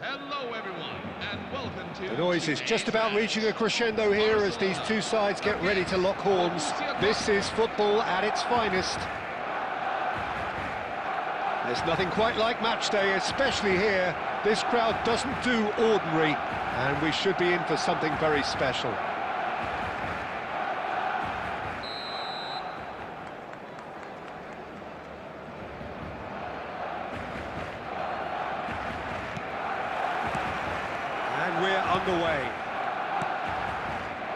Hello everyone, and welcome to... The noise is just about reaching a crescendo here as these two sides get ready to lock horns. This is football at its finest. There's nothing quite like match day, especially here. This crowd doesn't do ordinary, and we should be in for something very special. And we're underway.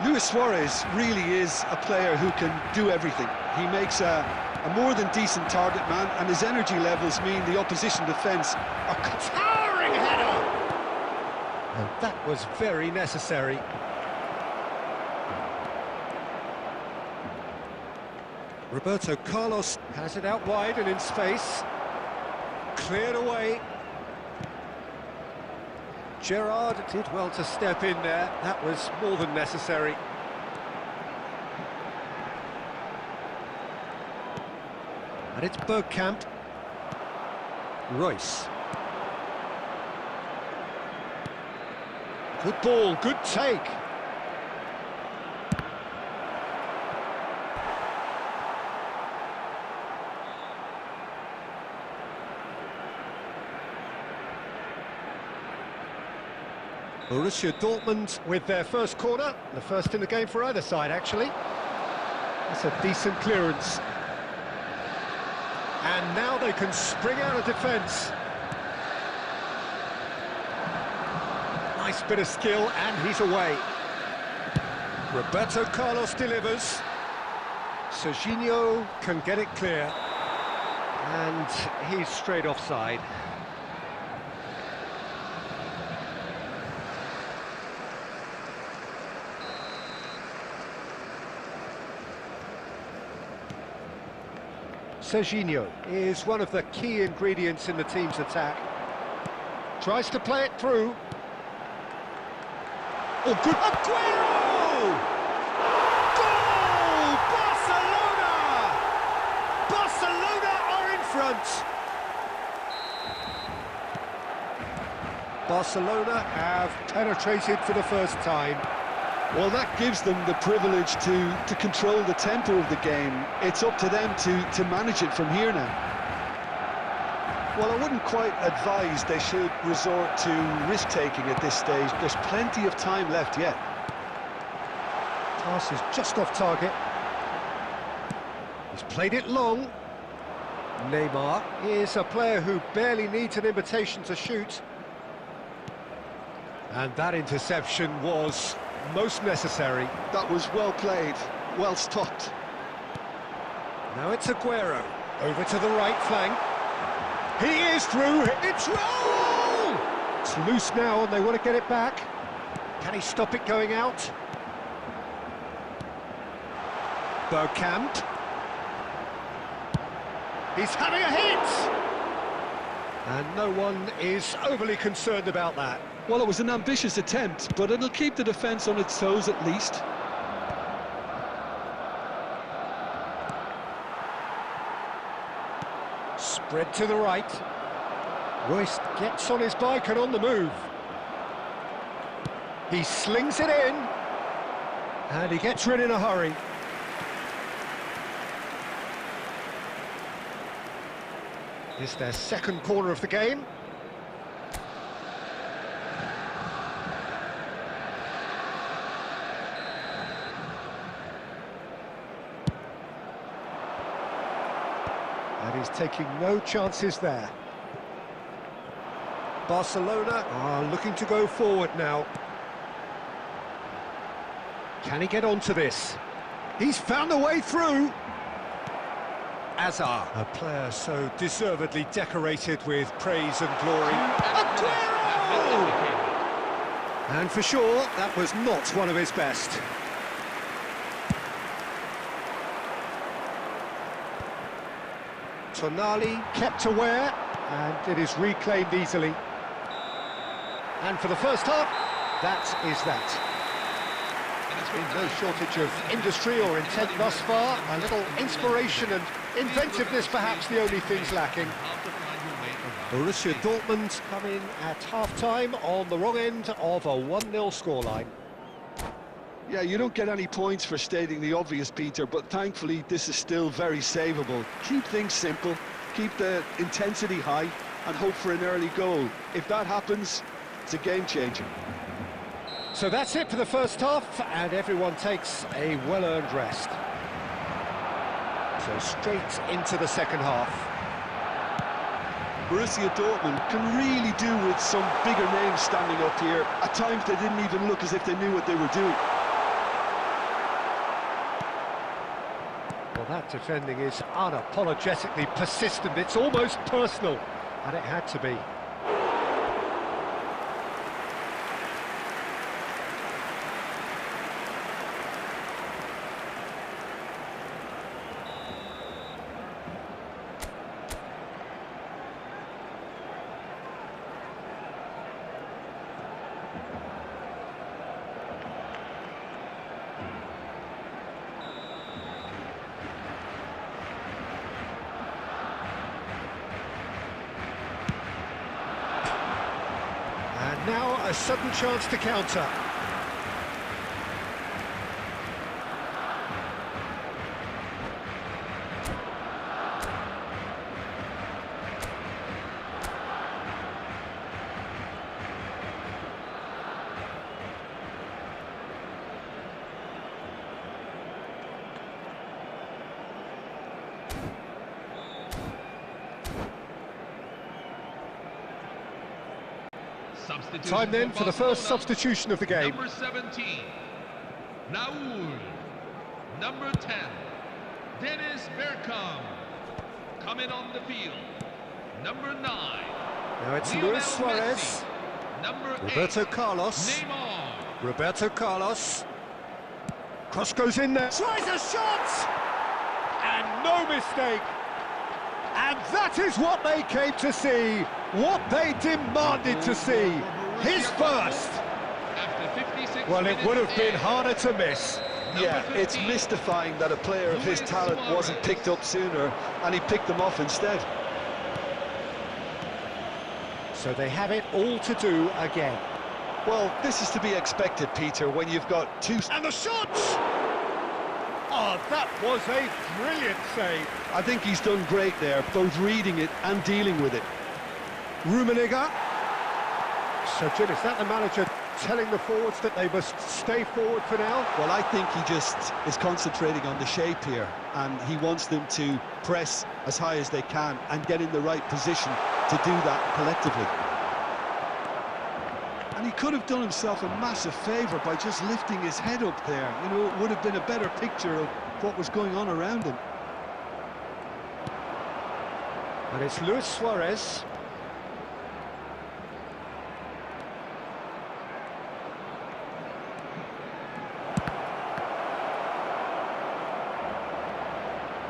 Luis Suarez really is a player who can do everything. He makes a more than decent target man, and his energy levels mean the opposition defence are... Towering header! And that was very necessary. Roberto Carlos has it out wide and in space. Cleared away. Gerrard did well to step in there. That was more than necessary. And it's Bergkamp. Royce. Good ball, good take. Borussia Dortmund with their first corner, the first in the game for either side, actually. That's a decent clearance. And now they can spring out of defence. Nice bit of skill, and he's away. Roberto Carlos delivers. Serginho can get it clear. And he's straight offside. Serginho is one of the key ingredients in the team's attack. Tries to play it through. Oh, good! Aguero! Goal! Barcelona! Barcelona are in front. Barcelona have penetrated for the first time. Well, that gives them the privilege to control the tempo of the game. It's up to them to manage it from here now. Well, I wouldn't quite advise they should resort to risk-taking at this stage. There's plenty of time left yet. Pass is just off target. He's played it long. Neymar is a player who barely needs an invitation to shoot. And that interception was most necessary. That was well played, well stopped. Now it's Aguero, over to the right flank. He is through, it's roll! It's loose now and they want to get it back. Can he stop it going out? Bergkamp. He's having a hit! And no one is overly concerned about that. Well, it was an ambitious attempt, but it'll keep the defence on its toes at least. Spread to the right. Royce gets on his bike and on the move. He slings it in. And he gets rid in a hurry. It's their second corner of the game. And he's taking no chances there. Barcelona are looking to go forward now. Can he get onto this? He's found a way through. Azar, a player so deservedly decorated with praise and glory. Aguero! And for sure, that was not one of his best. Tonali kept aware, and it is reclaimed easily. And for the first half, that is that. No shortage of industry or intent thus far. A little inspiration and inventiveness, perhaps the only things lacking. Borussia Dortmund come in at half-time on the wrong end of a 1-0 scoreline. Yeah, you don't get any points for stating the obvious, Peter, but thankfully this is still very savable. Keep things simple, keep the intensity high and hope for an early goal. If that happens, it's a game changer. So that's it for the first half, and everyone takes a well-earned rest. So straight into the second half. Borussia Dortmund can really do with some bigger names standing up here. At times they didn't even look as if they knew what they were doing. Well, that defending is unapologetically persistent. It's almost personal, and it had to be. And now a sudden chance to counter. Time then for the first substitution of the game. Number 17, Naul. Number 10, Dennis Bergkamp. Coming on the field, number 9. Now it's Lionel Luis Suarez. Messi. Number 8, Roberto Carlos. Neymar. Roberto Carlos. Cross goes in there. Tries a shot! And no mistake. And that is what they came to see. What they demanded to see. His first. After 56 Well, it would have been harder to miss. Yeah, it's mystifying that a player of his talent wasn't picked up sooner, and he picked them off instead. So they have it all to do again. Well, this is to be expected, Peter, when you've got two... And the shot! Oh, that was a brilliant save. I think he's done great there, both reading it and dealing with it. Rummenigge. So, Jim, is that the manager telling the forwards that they must stay forward for now? Well, I think he just is concentrating on the shape here, and he wants them to press as high as they can and get in the right position to do that collectively. And he could have done himself a massive favour by just lifting his head up there. You know, it would have been a better picture of what was going on around him. And it's Luis Suarez.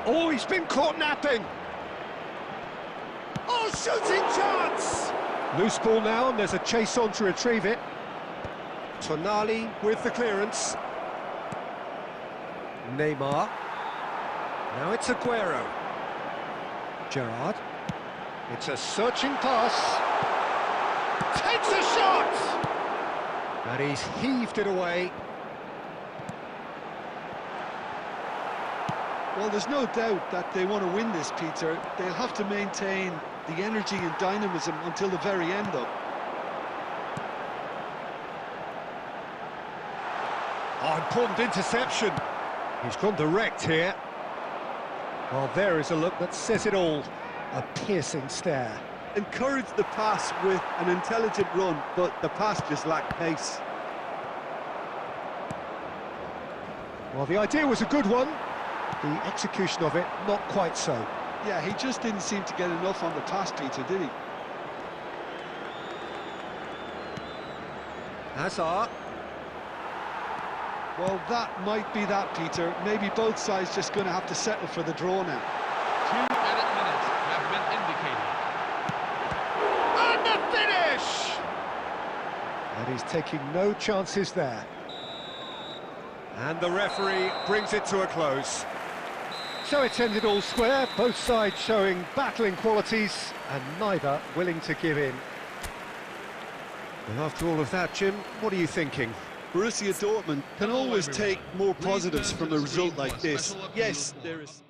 Oh, he's been caught napping. Oh, shooting chance! Loose ball now, and there's a chase on to retrieve it. Tonali with the clearance. Neymar. Now it's Aguero. Gerrard. It's a searching pass. Takes a shot! And he's heaved it away. Well, there's no doubt that they want to win this, Peter. They'll have to maintain the energy and dynamism until the very end, though. Oh, important interception. He's gone direct here. Well, there is a look that says it all. A piercing stare. Encouraged the pass with an intelligent run, but the pass just lacked pace. Well, the idea was a good one. The execution of it, not quite so. Yeah, he just didn't seem to get enough on the pass, Peter, did he? Hazard. Well, that might be that, Peter. Maybe both sides just going to have to settle for the draw now. 2 added minutes have been indicated. And the finish! And he's taking no chances there. And the referee brings it to a close. So it's ended all square, both sides showing battling qualities and neither willing to give in. And after all of that, Jim, what are you thinking? Borussia Dortmund can always take more positives from a result like this. Yes, there is...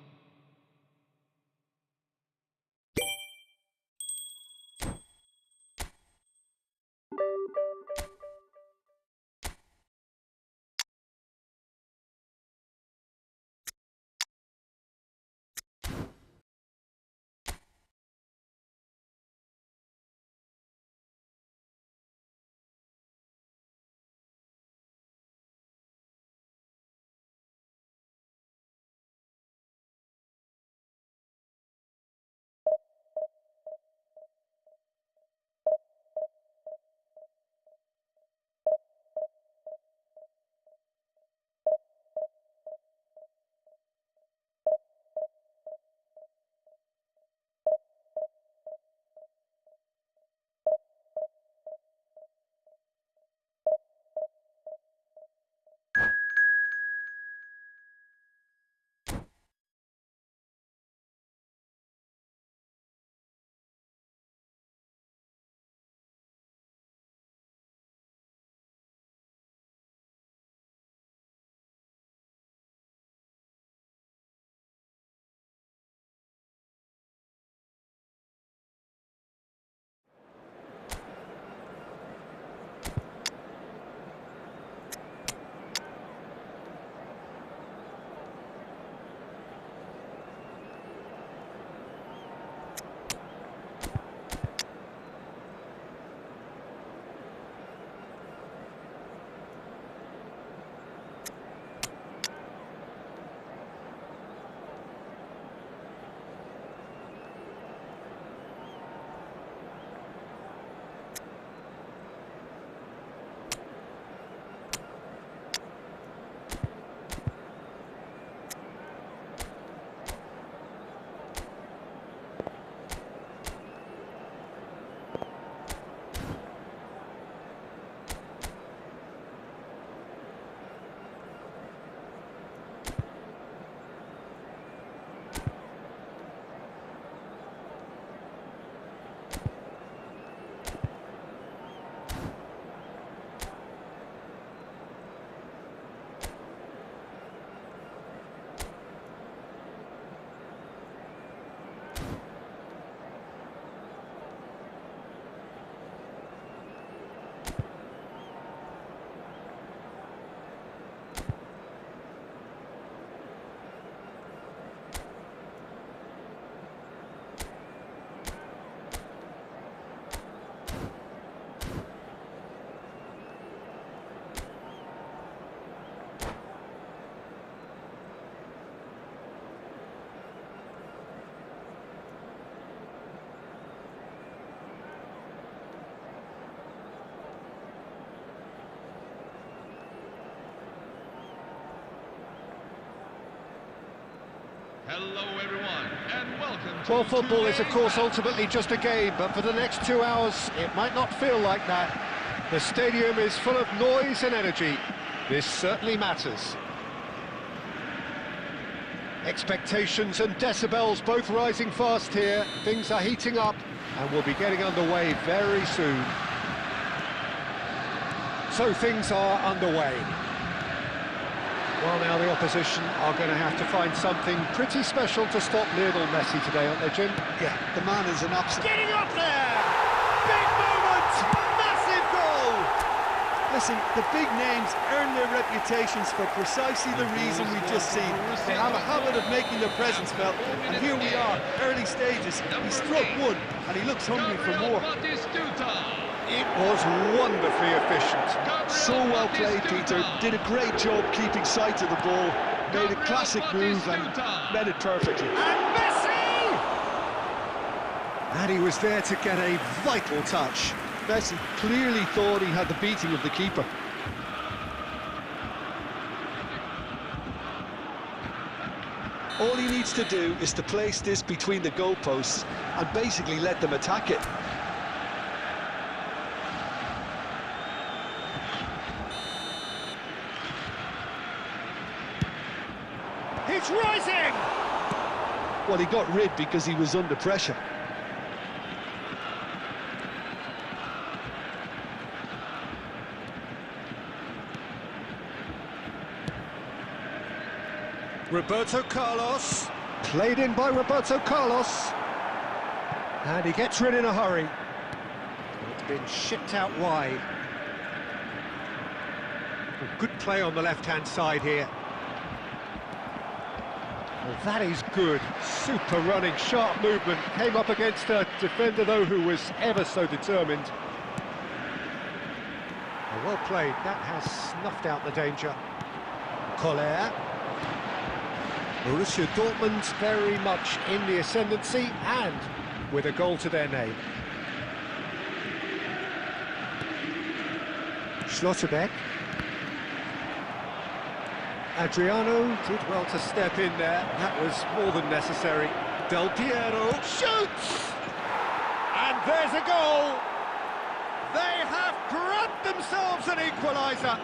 Hello, everyone, and welcome to Well, football is, of today's course, match. ultimately just a game, but for the next 2 hours, it might not feel like that. The stadium is full of noise and energy. This certainly matters. Expectations and decibels both rising fast here. Things are heating up, and we'll be getting underway very soon. So things are underway. Well, now the opposition are going to have to find something pretty special to stop Lionel Messi today, aren't they, Jim? Yeah, the man is an absolute... Getting up there! Big moment! Massive goal! Listen, the big names earn their reputations for precisely the reason we've just seen. They have a habit of making their presence felt, and here we are, early stages. He struck one, and he looks hungry for more. It was wonderfully efficient. So well played, Peter. Did a great job keeping sight of the ball. Made a classic move and read it perfectly. And Messi! And he was there to get a vital touch. Messi clearly thought he had the beating of the keeper. All he needs to do is to place this between the goalposts and basically let them attack it. It's rising! Well, he got rid because he was under pressure. Roberto Carlos. Played in by Roberto Carlos. And he gets rid in a hurry. It's been shipped out wide. Good play on the left-hand side here. Well, that is good. Super running, sharp movement. Came up against a defender, though, who was ever so determined. Well played. That has snuffed out the danger. Koller. Borussia Dortmund very much in the ascendancy and with a goal to their name. Schlotterbeck. Adriano did well to step in there. That was more than necessary. Del Piero shoots! And there's a goal! They have grabbed themselves an equaliser!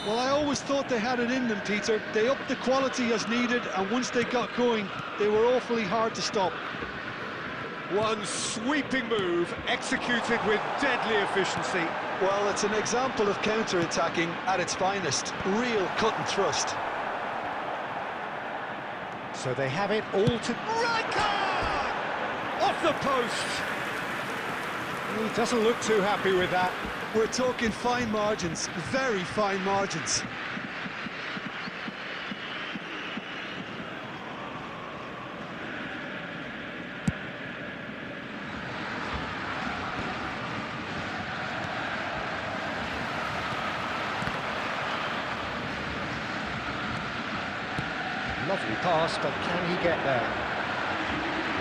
Well, I always thought they had it in them, Peter. They upped the quality as needed, and once they got going, they were awfully hard to stop. One sweeping move, executed with deadly efficiency. Well, it's an example of counter-attacking at its finest. Real cut and thrust. So they have it all to... Rijkaard! Off the post! He doesn't look too happy with that. We're talking fine margins, very fine margins. Lovely pass, but can he get there?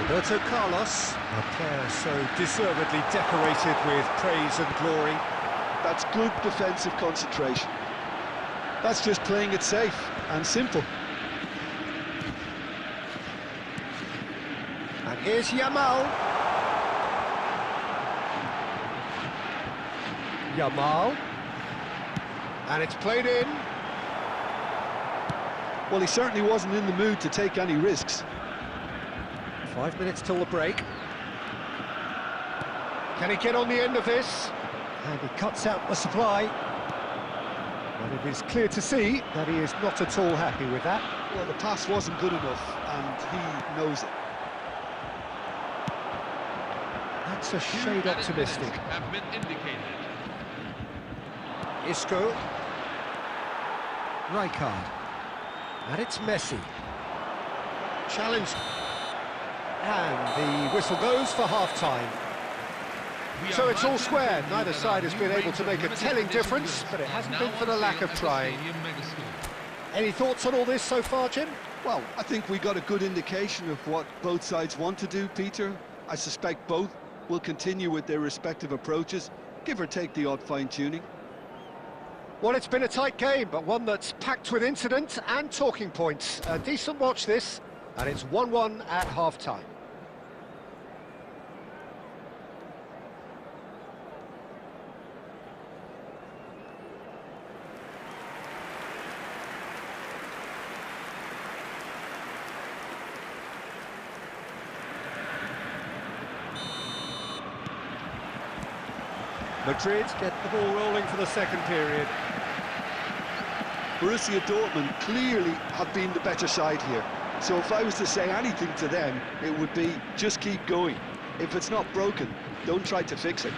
Roberto Carlos, a player so deservedly decorated with praise and glory. That's good defensive concentration. That's just playing it safe and simple. And here's Yamal. Yamal. And it's played in. Well, he certainly wasn't in the mood to take any risks. 5 minutes till the break. Can he get on the end of this? And he cuts out the supply. And it is clear to see that he is not at all happy with that. Well, the pass wasn't good enough, and he knows it. That's a shade optimistic. Have been indicated. Isco. Rijkaard. And it's Messi. Challenged. And the whistle goes for half-time. So it's all square. Neither side has been able to make a telling difference, but it hasn't been for the lack of trying. Any thoughts on all this so far, Jim? Well, I think we got a good indication of what both sides want to do, Peter. I suspect both will continue with their respective approaches, give or take the odd fine-tuning. Well, it's been a tight game, but one that's packed with incident and talking points. A decent watch this, And it's 1-1 at half-time. Madrid get the ball rolling for the second period. Borussia Dortmund clearly have been the better side here. So if I was to say anything to them, it would be just keep going. If it's not broken, don't try to fix it.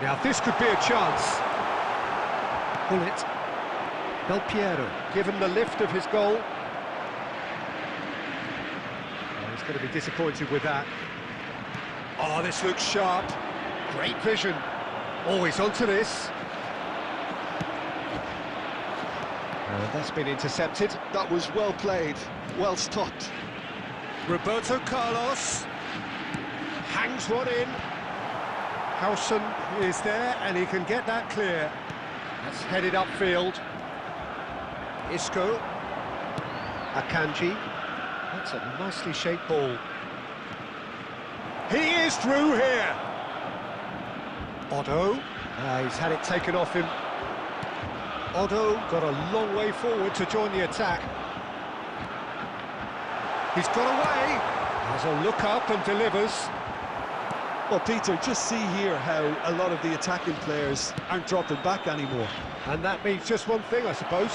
Now this could be a chance. Pull it. Del Piero, given the lift of his goal. Oh, he's going to be disappointed with that. Oh, this looks sharp. Great vision. Always onto this. That's been intercepted. That was well played, well stopped. Roberto Carlos hangs one in. Howson is there and he can get that clear. That's headed upfield. Isco. Akanji. That's a nicely shaped ball. He is through here. Otto. He's had it taken off him. Otto got a long way forward to join the attack. He's got away. Has a look up and delivers. Well, Peter, just see here how a lot of the attacking players aren't dropping back anymore. And that means just one thing, I suppose.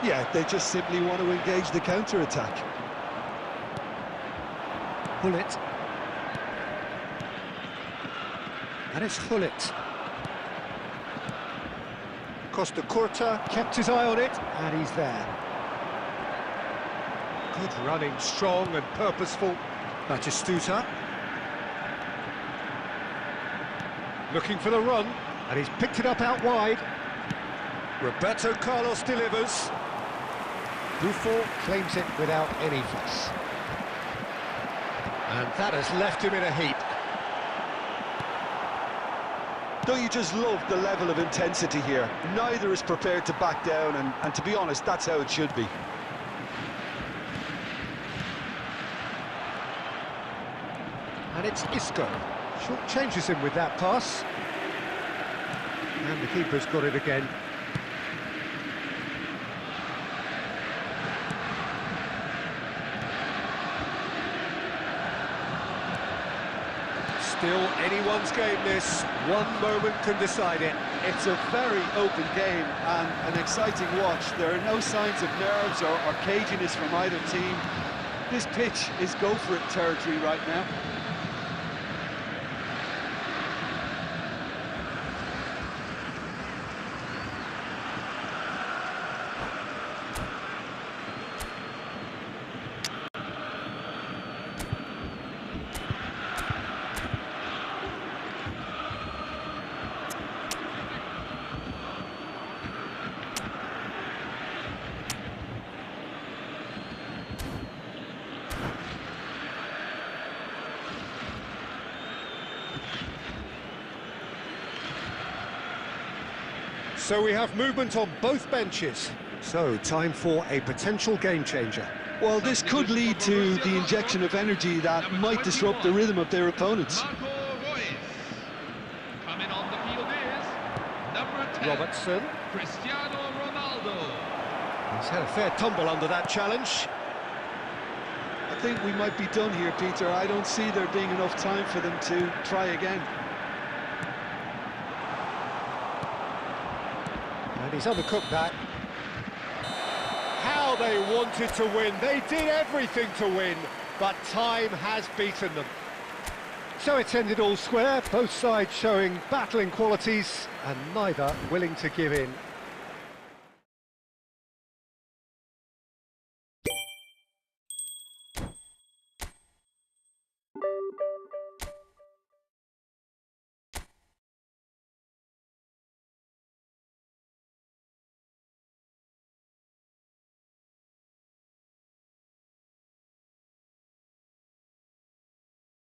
Yeah, they just simply want to engage the counter-attack. Hullet. And it's Hullet. Costa Curta kept his eye on it, and he's there. Good running, strong and purposeful. Batistuta. Looking for the run, and he's picked it up out wide. Roberto Carlos delivers. Buffon claims it without any fuss. And that has left him in a heap. Don't you just love the level of intensity here? Neither is prepared to back down, and to be honest, that's how it should be. And it's Isco. Short changes him with that pass. And the keeper's got it again. Still anyone's game, this. One moment can decide it. It's a very open game and an exciting watch. There are no signs of nerves or caginess from either team. This pitch is go-for-it territory right now. So we have movement on both benches. So, time for a potential game changer. Well, this could lead to the injection of energy that might disrupt the rhythm of their opponents. Coming on the field is number 10, Robertson. Cristiano Ronaldo. He's had a fair tumble under that challenge. I think we might be done here, Peter. I don't see there being enough time for them to try again. And he's undercooked that. How they wanted to win. They did everything to win, but time has beaten them. So it's ended all square, both sides showing battling qualities and neither willing to give in.